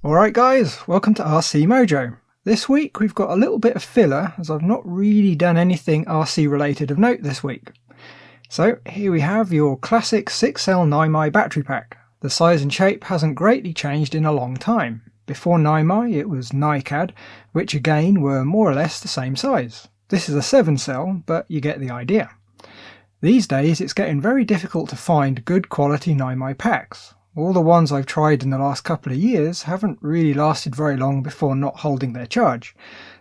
Alright guys, welcome to RC Mojo. This week we've got a little bit of filler as I've not really done anything RC related of note this week. So here we have your classic 6-cell NiMi battery pack. The size and shape hasn't greatly changed in a long time. Before NiMi it was NiCad, which again were more or less the same size. This is a 7-cell, but you get the idea. These days it's getting very difficult to find good quality NiMi packs. All the ones I've tried in the last couple of years haven't really lasted very long before not holding their charge.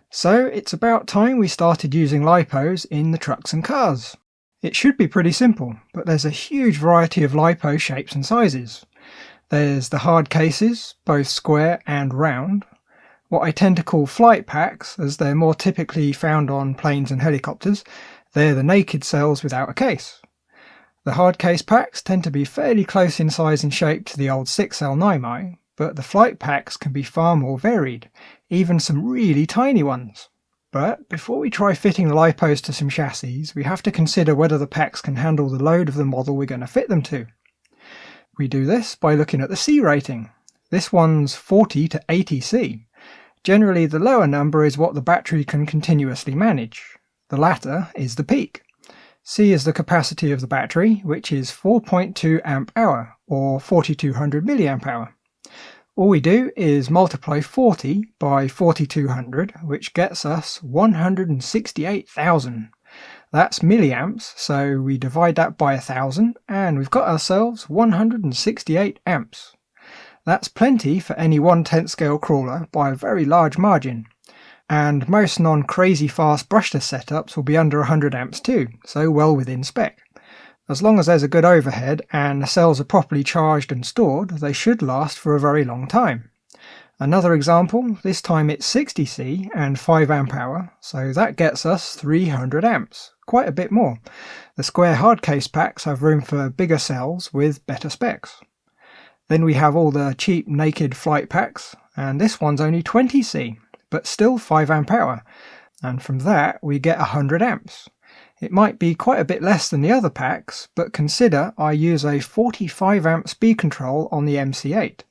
So it's about time we started using LiPos in the trucks and cars. It should be pretty simple, but there's a huge variety of LiPo shapes and sizes. There's the hard cases, both square and round. What I tend to call flight packs, as they're more typically found on planes and helicopters. They're the naked cells without a case. The hard case packs tend to be fairly close in size and shape to the old 6-cell NiMi, but the flight packs can be far more varied, even some really tiny ones. But before we try fitting the LiPos to some chassis, we have to consider whether the packs can handle the load of the model we're going to fit them to. We do this by looking at the C rating. This one's 40 to 80 C. Generally the lower number is what the battery can continuously manage. The latter is the peak. C is the capacity of the battery, which is 4.2 amp hour or 4200 milliamp hour. All we do is multiply 40 by 4200, which gets us 168,000. That's milliamps, so we divide that by 1000 and we've got ourselves 168 amps. That's plenty for any 1/10 scale crawler by a very large margin. And most non-crazy fast brushless setups will be under 100 amps too, so well within spec. As long as there's a good overhead and the cells are properly charged and stored, they should last for a very long time. Another example, this time it's 60 C and 5 amp hour, so that gets us 300 amps, quite a bit more. The square hardcase packs have room for bigger cells with better specs. Then we have all the cheap naked flight packs, and this one's only 20 C. But still 5 amp hour, and from that we get 100 amps. It might be quite a bit less than the other packs, but consider I use a 45 amp speed control on the MC8.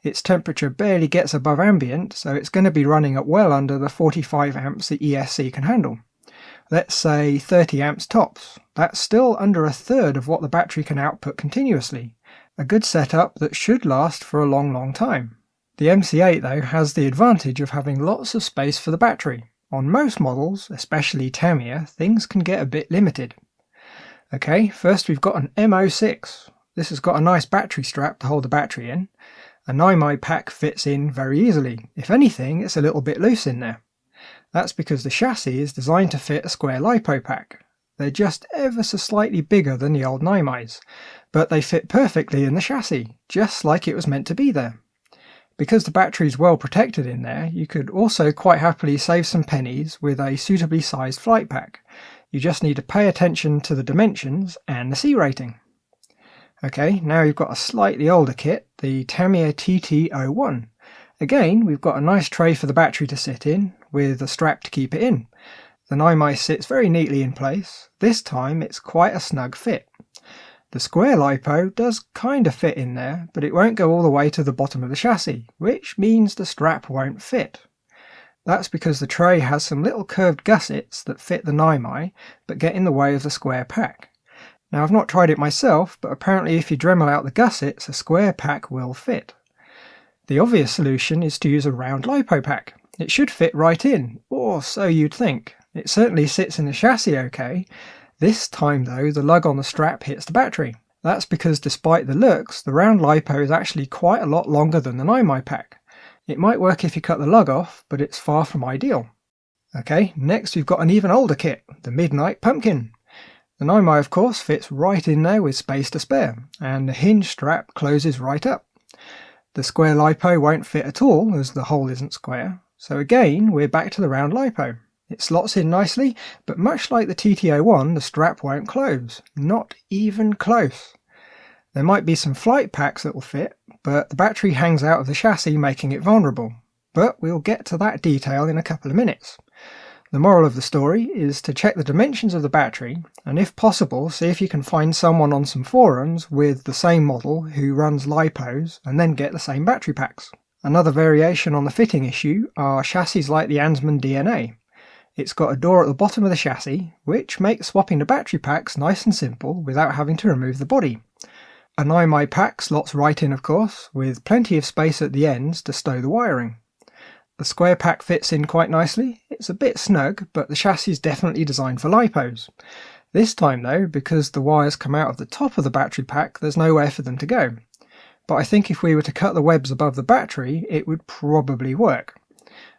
Its temperature barely gets above ambient, so it's going to be running at well under the 45 amps the ESC can handle. Let's say 30 amps tops. That's still under a third of what the battery can output continuously. A good setup that should last for a long time. The MC8 though has the advantage of having lots of space for the battery. On most models, especially Tamiya, things can get a bit limited. Okay, first we've got an M06. This has got a nice battery strap to hold the battery in. A NiMi pack fits in very easily. If anything, it's a little bit loose in there. That's because the chassis is designed to fit a square LiPo pack. They're just ever so slightly bigger than the old NiMis, but they fit perfectly in the chassis, just like it was meant to be there. Because the battery is well protected in there, you could also quite happily save some pennies with a suitably sized flight pack. You just need to pay attention to the dimensions and the C rating. Okay, now you've got a slightly older kit, the Tamiya TT01. Again, we've got a nice tray for the battery to sit in, with a strap to keep it in. The NiMi sits very neatly in place. This time it's quite a snug fit. The square LiPo does kind of fit in there, but it won't go all the way to the bottom of the chassis, which means the strap won't fit. That's because the tray has some little curved gussets that fit the NiMi, but get in the way of the square pack. Now I've not tried it myself, but apparently if you Dremel out the gussets, a square pack will fit. The obvious solution is to use a round LiPo pack. It should fit right in, or so you'd think. It certainly sits in the chassis okay. This time though, the lug on the strap hits the battery. That's because despite the looks, the round LiPo is actually quite a lot longer than the NiMi pack. It might work if you cut the lug off, but it's far from ideal. Okay, next we've got an even older kit, the Midnight Pumpkin. The NiMi of course fits right in there with space to spare, and the hinge strap closes right up. The square LiPo won't fit at all as the hole isn't square, so again we're back to the round LiPo. It slots in nicely, but much like the TT01, the strap won't close. Not even close. There might be some flight packs that will fit, but the battery hangs out of the chassis, making it vulnerable. But we'll get to that detail in a couple of minutes. The moral of the story is to check the dimensions of the battery, and if possible, see if you can find someone on some forums with the same model who runs LiPos, and then get the same battery packs. Another variation on the fitting issue are chassis like the Ansman DNA. It's got a door at the bottom of the chassis, which makes swapping the battery packs nice and simple without having to remove the body. A 9mm pack slots right in, of course, with plenty of space at the ends to stow the wiring. The square pack fits in quite nicely. It's a bit snug, but the chassis is definitely designed for LiPos. This time though, because the wires come out of the top of the battery pack, there's nowhere for them to go. But I think if we were to cut the webs above the battery, it would probably work.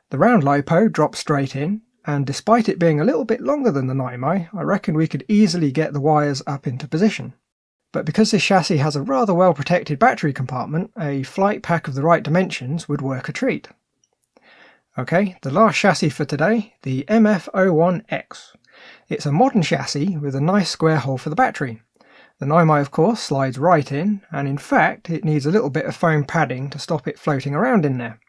The round LiPo drops straight in, and despite it being a little bit longer than the 9mm, I reckon we could easily get the wires up into position. But because this chassis has a rather well protected battery compartment, a flight pack of the right dimensions would work a treat. Okay, the last chassis for today, the MF01X. It's a modern chassis with a nice square hole for the battery. The 9mm of course slides right in, and in fact it needs a little bit of foam padding to stop it floating around in there.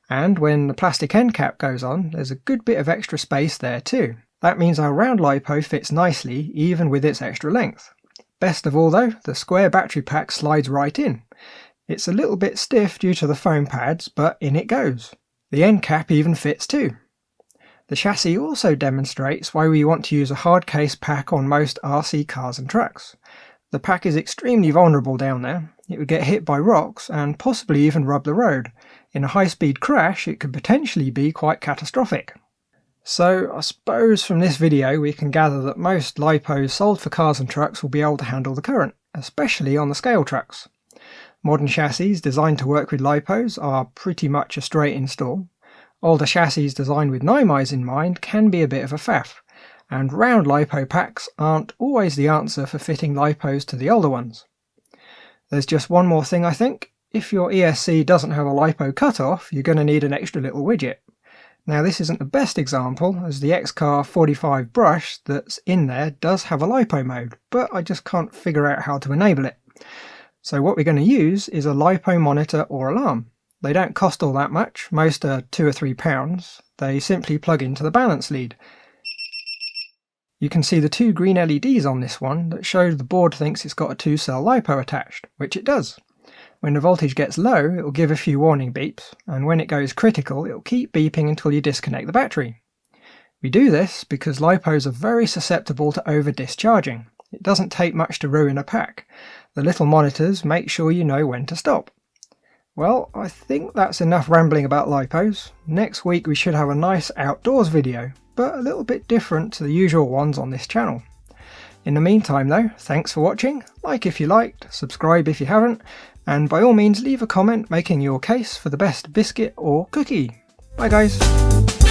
And when the plastic end cap goes on, there's a good bit of extra space there too. That means our round LiPo fits nicely even with its extra length. Best of all though, the square battery pack slides right in. It's a little bit stiff due to the foam pads, but in it goes. The end cap even fits too. The chassis also demonstrates why we want to use a hard case pack on most RC cars and trucks. The pack is extremely vulnerable down there. It would get hit by rocks and possibly even rub the road. In a high-speed crash, it could potentially be quite catastrophic. So I suppose from this video we can gather that most LiPos sold for cars and trucks will be able to handle the current, especially on the scale trucks. Modern chassis designed to work with LiPos are pretty much a straight install. Older chassis designed with 9mm in mind can be a bit of a faff, and round LiPo packs aren't always the answer for fitting LiPos to the older ones. There's just one more thing I think. If your ESC doesn't have a LiPo cutoff, you're going to need an extra little widget. Now this isn't the best example, as the X-Car 45 brush that's in there does have a LiPo mode, but I just can't figure out how to enable it. So what we're going to use is a LiPo monitor or alarm. They don't cost all that much, most are £2 or £3. They simply plug into the balance lead. You can see the two green LEDs on this one that show the board thinks it's got a 2-cell LiPo attached, which it does. When the voltage gets low, it will give a few warning beeps, and when it goes critical, it will keep beeping until you disconnect the battery. We do this because LiPos are very susceptible to over-discharging. It doesn't take much to ruin a pack. The little monitors make sure you know when to stop. Well, I think that's enough rambling about LiPos. Next week we should have a nice outdoors video, but a little bit different to the usual ones on this channel. In the meantime though, thanks for watching, like if you liked, subscribe if you haven't, and by all means leave a comment making your case for the best biscuit or cookie. Bye guys!